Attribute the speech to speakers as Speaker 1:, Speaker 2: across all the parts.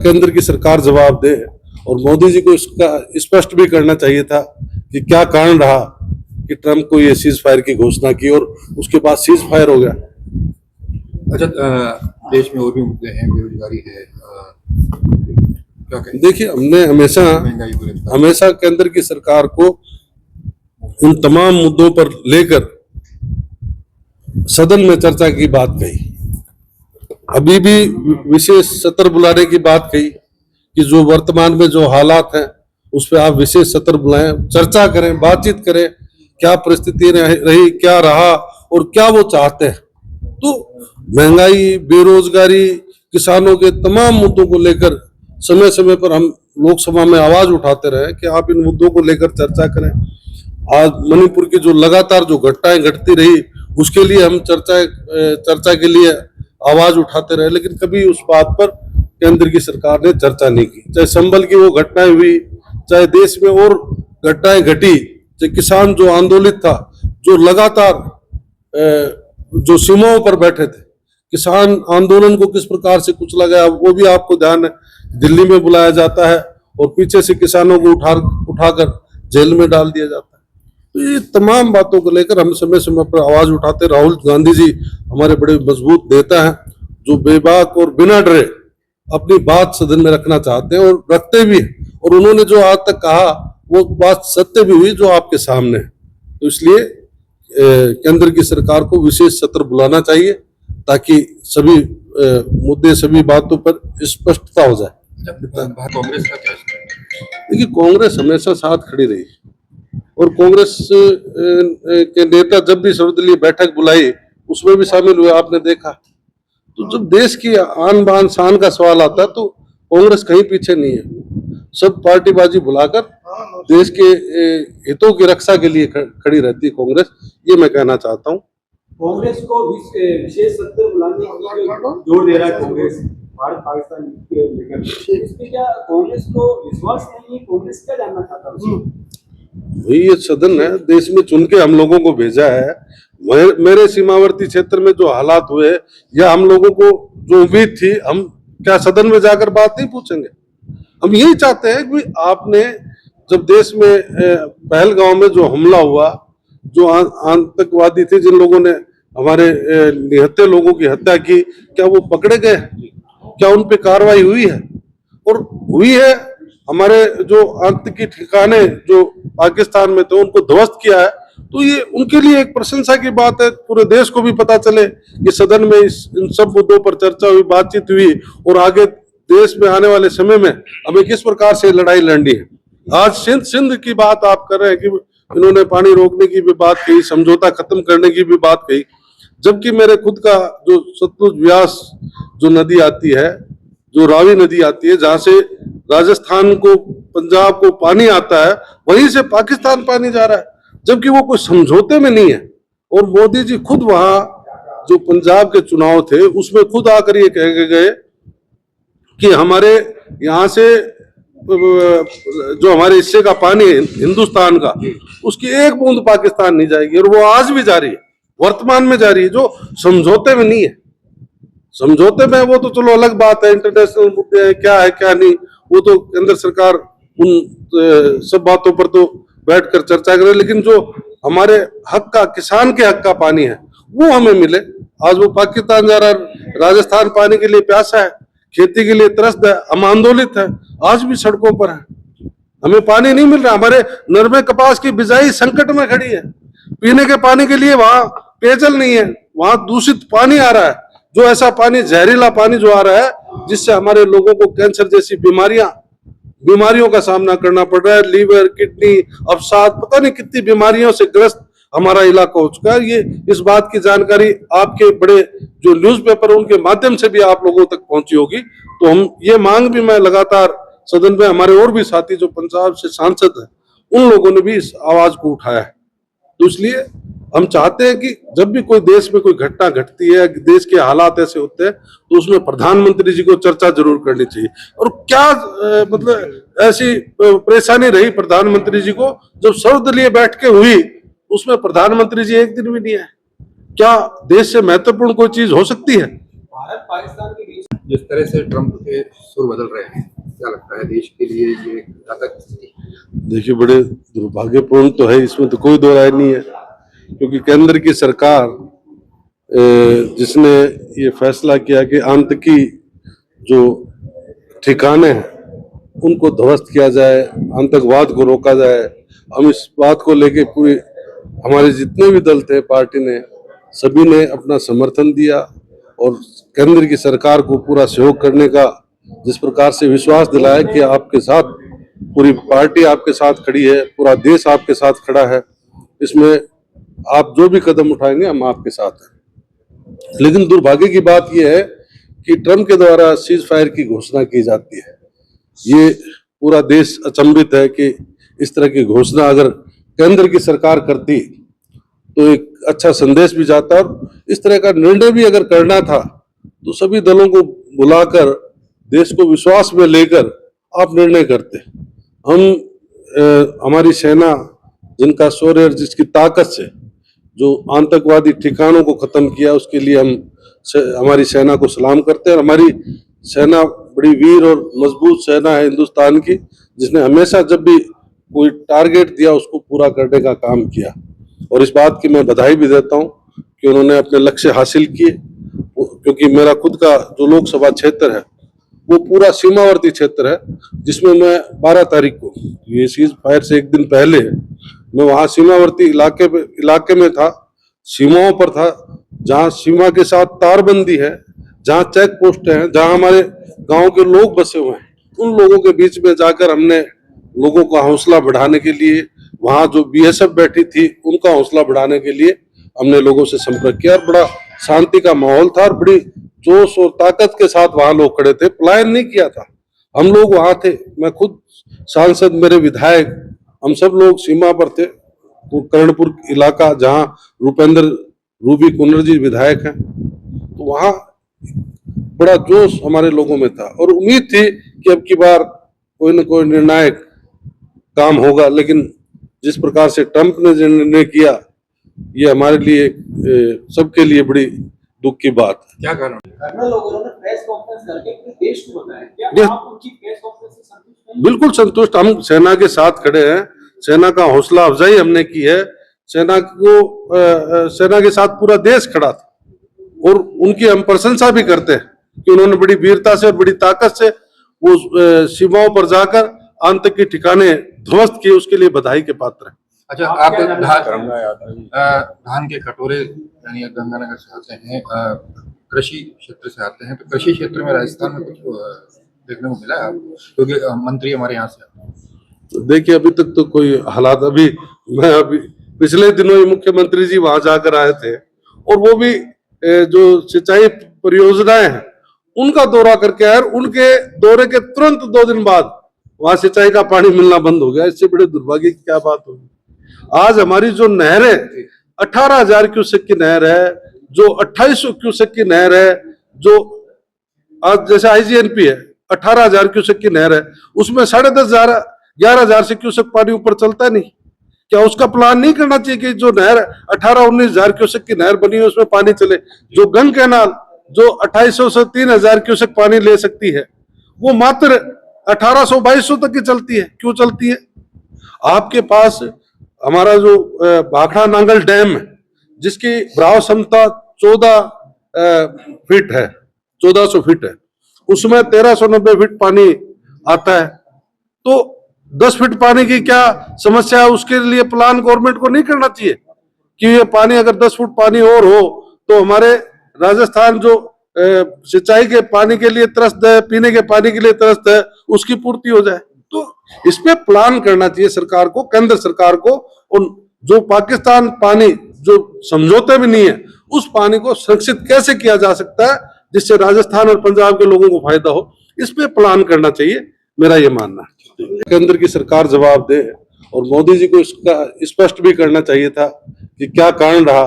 Speaker 1: केंद्र की सरकार जवाब दे और मोदी जी को इसका स्पष्ट भी करना चाहिए था कि क्या कारण रहा कि ट्रंप को ये सीज फायर की घोषणा की और उसके बाद सीज फायर हो गया।
Speaker 2: अच्छा, देश में और भी मुद्दे हैं, बेरोजगारी है, क्या कहें?
Speaker 1: देखिए, हमने हमेशा केंद्र की सरकार को उन तमाम मुद्दों पर लेकर सदन में चर्चा की बात कही, अभी भी विशेष सत्र बुलाने की बात कही कि जो वर्तमान में जो हालात हैं उस पर आप विशेष सत्र बुलाएं, चर्चा करें, बातचीत करें, क्या परिस्थिति रही, क्या रहा और क्या वो चाहते हैं। तो महंगाई, बेरोजगारी, किसानों के तमाम मुद्दों को लेकर समय समय पर हम लोकसभा में आवाज उठाते रहे कि आप इन मुद्दों को लेकर चर्चा करें। आज मणिपुर की जो लगातार जो घटनाएं घटती रही उसके लिए हम चर्चा के लिए आवाज उठाते रहे, लेकिन कभी उस बात पर केंद्र की सरकार ने चर्चा नहीं की। चाहे संभल की वो घटनाएं हुई, चाहे देश में और घटनाएं घटी, चाहे किसान जो आंदोलित था, जो लगातार जो सीमाओं पर बैठे थे, किसान आंदोलन को किस प्रकार से कुचला गया वो भी आपको ध्यान है। दिल्ली में बुलाया जाता है और पीछे से किसानों को उठाकर जेल में डाल दिया जाता है। तो ये तमाम बातों को लेकर हम समय समय पर आवाज उठाते। राहुल गांधी जी हमारे बड़े मजबूत नेता हैं जो बेबाक और बिना डरे अपनी बात सदन में रखना चाहते हैं और रखते भी हैं, और उन्होंने जो आज तक कहा वो बात सत्य भी हुई जो आपके सामने है। तो इसलिए केंद्र की सरकार को विशेष सत्र बुलाना चाहिए ताकि सभी मुद्दे, सभी बातों पर स्पष्टता हो जाए।
Speaker 2: कांग्रेस का क्या?
Speaker 1: देखिए, कांग्रेस हमेशा साथ खड़ी रही और कांग्रेस के नेता जब भी सर्वदलीय बैठक बुलाई उसमें भी शामिल हुए, आपने देखा। तो जब देश की आन बान शान का सवाल आता है तो कांग्रेस कहीं पीछे नहीं है। सब पार्टीबाजी बुलाकर देश के हितों की रक्षा के लिए खड़ी रहती है कांग्रेस, ये मैं कहना चाहता हूँ।
Speaker 3: कांग्रेस को विशेष सत्र बुलाने के लिए जोर दे रहा है कांग्रेस भारत पाकिस्तान के लेकर, इसमें क्या कांग्रेस को विश्वास नहीं है? कांग्रेस क्या जानना चाहता है?
Speaker 1: वही ये सदन है, देश में चुन के हम लोगों को भेजा है। मेरे सीमावर्ती क्षेत्र में जो हालात हुए या हम लोगों को जो उम्मीद थी, हम क्या सदन में जाकर बात नहीं पूछेंगे? हम यही चाहते हैं कि आपने जब देश में पहलगांव में जो हमला हुआ, जो आतंकवादी थे जिन लोगों ने हमारे निहत्थे लोगों की हत्या की, क्या वो पकड़े गए? क्या उन पे कार्रवाई हुई है? और हुई है। हमारे जो आतंकी ठिकाने जो पाकिस्तान में थे उनको ध्वस्त किया है, तो ये उनके लिए एक प्रशंसा की बात है। पूरे देश को भी पता चले कि सदन में इन सब मुद्दों पर चर्चा हुई, बातचीत हुई और आगे देश में आने वाले समय में हमें किस प्रकार से लड़ाई लड़नी है। आज सिंध की बात आप कर रहे हैं कि इन्होंने पानी रोकने की भी बात कही, समझौता खत्म करने की भी बात कही, जबकि मेरे खुद का जो सतलुज व्यास जो नदी आती है, जो रावी नदी आती है, जहां से राजस्थान को, पंजाब को पानी आता है, वहीं से पाकिस्तान पानी जा रहा है, जबकि वो कोई समझौते में नहीं है। और मोदी जी खुद वहां जो पंजाब के चुनाव थे उसमें खुद आकर ये कह गए कि हमारे यहाँ से जो हमारे हिस्से का पानी है हिंदुस्तान का, उसकी एक बूंद पाकिस्तान नहीं जाएगी। और वो आज भी जारी है, वर्तमान में जारी है, जो समझौते में नहीं है। समझौते में वो तो चलो अलग बात है, इंटरनेशनल मुद्दे हैं, क्या है क्या नहीं, वो तो केंद्र सरकार उन सब बातों पर तो बैठकर चर्चा करे, लेकिन जो हमारे हक का, किसान के हक का पानी है वो हमें मिले। आज वो पाकिस्तान जा रहा है, राजस्थान पानी के लिए प्यासा है, खेती के लिए त्रस्त है, हम आंदोलित है, आज भी सड़कों पर है, हमें पानी नहीं मिल रहा। हमारे नरमे कपास की बिजाई संकट में खड़ी है, पीने के पानी के लिए वहां पेयजल नहीं है, वहां दूषित पानी आ रहा है, जो ऐसा पानी, जहरीला पानी जो आ रहा है जिससे हमारे लोगों को कैंसर जैसी बीमारियों का सामना करना पड़ रहा है। लीवर, किडनी, अवसाद, पता नहीं कितनी बीमारियों से ग्रस्त हमारा इलाका हो चुका है। ये इस बात की जानकारी आपके बड़े जो न्यूज़पेपर उनके माध्यम से भी आप लोगों तक पहुंची होगी। तो हम ये मांग भी मैं लगातार सदन में, हमारे और भी साथी जो पंजाब से सांसद हैं उन लोगों ने भी इस आवाज को उठाया है। तो इसलिए हम चाहते हैं कि जब भी कोई देश में कोई घटना घटती है, देश के हालात ऐसे होते हैं, तो उसमें प्रधानमंत्री जी को चर्चा जरूर करनी चाहिए। और क्या मतलब ऐसी परेशानी रही प्रधानमंत्री जी को जब सर्वदलीय बैठकें हुई, उसमें प्रधानमंत्री जी एक दिन भी नहीं आए? क्या देश से महत्वपूर्ण कोई चीज हो सकती है?
Speaker 3: भारत पाकिस्तान के बीच
Speaker 2: जिस तरह से ट्रंप के सुर बदल रहे हैं, क्या लगता है देश के लिए ये एक घातक स्थिति है?
Speaker 1: देखिए, बड़े दुर्भाग्यपूर्ण तो है, इसमें तो कोई दो राय नहीं है, क्योंकि केंद्र की सरकार जिसने ये फैसला किया कि आतंकी जो ठिकाने हैं उनको ध्वस्त किया जाए, आतंकवाद को रोका जाए, हम इस बात को लेके पूरी हमारे जितने भी दल थे पार्टी ने सभी ने अपना समर्थन दिया और केंद्र की सरकार को पूरा सहयोग करने का जिस प्रकार से विश्वास दिलाया कि आपके साथ पूरी पार्टी आपके साथ खड़ी है, पूरा देश आपके साथ खड़ा है, इसमें आप जो भी कदम उठाएंगे हम आपके साथ हैं। लेकिन दुर्भाग्य की बात यह है कि ट्रंप के द्वारा सीज फायर की घोषणा की जाती है। ये पूरा देश अचंभित है कि इस तरह की घोषणा अगर केंद्र की सरकार करती तो एक अच्छा संदेश भी जाता, और इस तरह का निर्णय भी अगर करना था तो सभी दलों को बुलाकर देश को विश्वास में लेकर आप निर्णय करते। हम हमारी सेना जिनका शौर्य और जिसकी ताकत से जो आतंकवादी ठिकानों को खत्म किया, उसके लिए हम हमारी सेना को सलाम करते हैं। हमारी सेना बड़ी वीर और मजबूत सेना है हिंदुस्तान की, जिसने हमेशा जब भी कोई टारगेट दिया उसको पूरा करने का काम किया, और इस बात की मैं बधाई भी देता हूं कि उन्होंने अपने लक्ष्य हासिल किए। क्योंकि मेरा खुद का जो लोकसभा क्षेत्र है वो पूरा सीमावर्ती क्षेत्र है, जिसमें मैं 12 तारीख को ये सीज फायर से एक दिन पहले मैं वहाँ सीमावर्ती इलाके में था, सीमाओं पर था, जहाँ सीमा के साथ तारबंदी है, जहाँ चेक पोस्ट है, जहाँ हमारे गांव के लोग बसे हुए हैं, उन लोगों के बीच में जाकर हमने लोगों का हौसला बढ़ाने के लिए, वहाँ जो बीएसएफ बैठी थी उनका हौसला बढ़ाने के लिए हमने लोगों से संपर्क किया, और बड़ा शांति का माहौल था और बड़ी जोश और ताकत के साथ वहाँ लोग खड़े थे। पलायन नहीं किया था, हम लोग वहाँ थे, मैं खुद सांसद, मेरे विधायक, हम सब लोग सीमा पर थे। तो कर्णपुर इलाका जहाँ रूपेंद्र रूबी कुंवर जी विधायक हैं, तो वहाँ बड़ा जोश हमारे लोगों में था और उम्मीद थी कि अब की बार कोई न कोई निर्णायक काम होगा। लेकिन जिस प्रकार से ट्रंप ने निर्णय किया, ये हमारे लिए सबके लिए बड़ी दुख की बात है।
Speaker 2: क्या कारण?
Speaker 3: कर्नल लोगों ने प्रेस कॉन्फ्रेंस करके पूरे देश को बताया,
Speaker 1: Yes.
Speaker 3: क्या आप उनकी प्रेस कॉन्फ्रेंस से संतुष्ट हैं?
Speaker 1: बिल्कुल संतुष्ट, हम सेना के साथ खड़े हैं, सेना का हौसला अफजाई हमने की है, सेना के साथ पूरा देश खड़ा था और उनकी हम प्रशंसा भी करते हैं कि उन्होंने बड़ी वीरता से और बड़ी ताकत से वो सीमाओं पर जाकर आतंकी ठिकाने ध्वस्त किए, उसके लिए बधाई के पात्र हैं।
Speaker 2: अच्छा,
Speaker 3: आप
Speaker 2: आप
Speaker 3: क्या जानना
Speaker 2: धान के कटोरे यानी गंगानगर से आते हैं, कृषि क्षेत्र से आते हैं, तो कृषि क्षेत्र में राजस्थान में कुछ देखने को मिला है आपको? क्योंकि मंत्री हमारे यहाँ से आते हैं।
Speaker 1: देखिए, अभी तक तो कोई हालात, मैं पिछले दिनों ही मुख्यमंत्री जी वहां जाकर आए थे और वो भी जो सिंचाई परियोजनाएं हैं उनका दौरा करके आए, उनके दौरे के तुरंत 2 दिन बाद वहां सिंचाई का पानी मिलना बंद हो गया। इससे बड़े दुर्भाग्य की क्या बात होगी। आज हमारी जो नहर है 18,000 क्यूसेक की नहर है, जो 2800 क्यूसेक की नहर है, जो आज जैसे आईजीएनपी है 18,000 क्यूसेक की नहर है, उसमें 10,500 11,000 से क्यूसेक पानी ऊपर चलता नहीं। क्या उसका प्लान नहीं करना चाहिए कि जो नहर 18-19,000 क्यूसेक की नहर बनी है उसमें पानी चले? जो गंग कैनाल जो 2,800 से 3,000 क्यूसेक पानी ले सकती है, वो मात्र 1,800-2,200 तक की चलती है। क्यों चलती है? आपके पास हमारा जो भाखड़ा नांगल डैम है, जिसकी भराव क्षमता 14 फीट है, 1400 फीट है, उसमें 1390 फीट पानी आता है। तो 10 फीट पानी की क्या समस्या है? उसके लिए प्लान गवर्नमेंट को नहीं करना चाहिए कि ये पानी अगर 10 फुट पानी और हो तो हमारे राजस्थान जो सिंचाई के पानी के लिए त्रस्त है, पीने के पानी के लिए त्रस्त है, उसकी पूर्ति हो जाए। तो इस पे प्लान करना चाहिए सरकार को, केंद्र सरकार को। और जो पाकिस्तान पानी जो समझौते में नहीं है, उस पानी को सुरक्षित कैसे किया जा सकता है जिससे राजस्थान और पंजाब के लोगों को फायदा हो, इस पे प्लान करना चाहिए, मेरा ये मानना है। केंद्र की सरकार जवाब दे और मोदी जी को इसका स्पष्ट भी करना चाहिए था कि क्या कारण रहा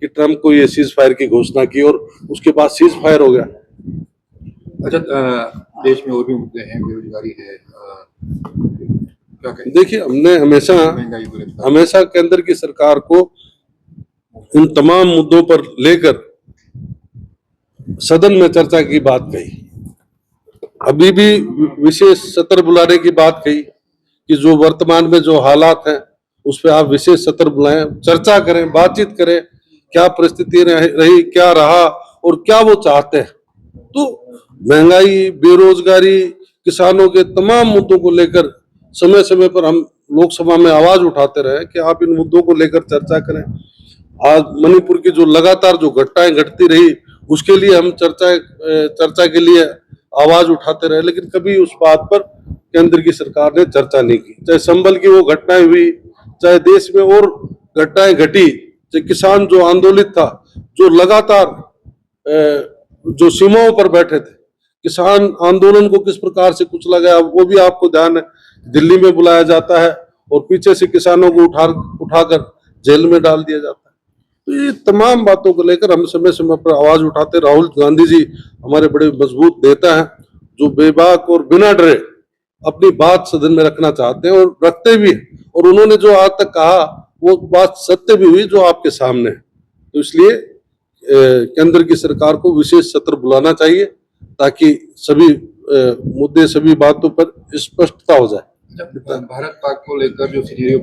Speaker 1: कि ट्रंप को ये सीज फायर की घोषणा की और उसके बाद सीज फायर हो गया।
Speaker 2: अच्छा, देश में और भी मुद्दे हैं, बेरोजगारी है, क्या कहें?
Speaker 1: देखिए, हमने
Speaker 2: महंगाई वगैरह।
Speaker 1: हमेशा केंद्र की सरकार को इन तमाम मुद्दों पर लेकर सदन में चर्चा की बात कही, अभी भी विशेष सत्र बुलाने की बात कही कि जो वर्तमान में जो हालात हैं उस पर आप विशेष सत्र बुलाएं, चर्चा करें, बातचीत करें, क्या परिस्थिति रही, क्या रहा और क्या वो चाहते हैं। तो महंगाई, बेरोजगारी, किसानों के तमाम मुद्दों को लेकर समय समय पर हम लोकसभा में आवाज उठाते रहे कि आप इन मुद्दों को लेकर चर्चा करें। आज मणिपुर की जो लगातार जो घटनाएं घटती रही उसके लिए हम चर्चा के लिए आवाज उठाते रहे, लेकिन कभी उस बात पर केंद्र की सरकार ने चर्चा नहीं की। चाहे संभल की वो घटनाएं हुई, चाहे देश में और घटनाएं घटी, चाहे किसान जो आंदोलित था, जो लगातार जो सीमाओं पर बैठे थे, किसान आंदोलन को किस प्रकार से कुचला गया वो भी आपको ध्यान है। दिल्ली में बुलाया जाता है और पीछे से किसानों को उठाकर जेल में डाल दिया जाता है। तो ये तमाम बातों को लेकर हम समय समय पर आवाज उठाते। राहुल गांधी जी हमारे बड़े मजबूत नेता हैं जो बेबाक और बिना डरे अपनी बात सदन में रखना चाहते हैं और रखते भी हैं, और उन्होंने जो आज तक कहा वो बात सत्य भी हुई जो आपके सामने है। तो इसलिए केंद्र की सरकार को विशेष सत्र बुलाना चाहिए ताकि सभी मुद्दे, सभी बातों पर स्पष्टता हो जाए।
Speaker 2: भारत पाक को लेकर जो सिनेरियो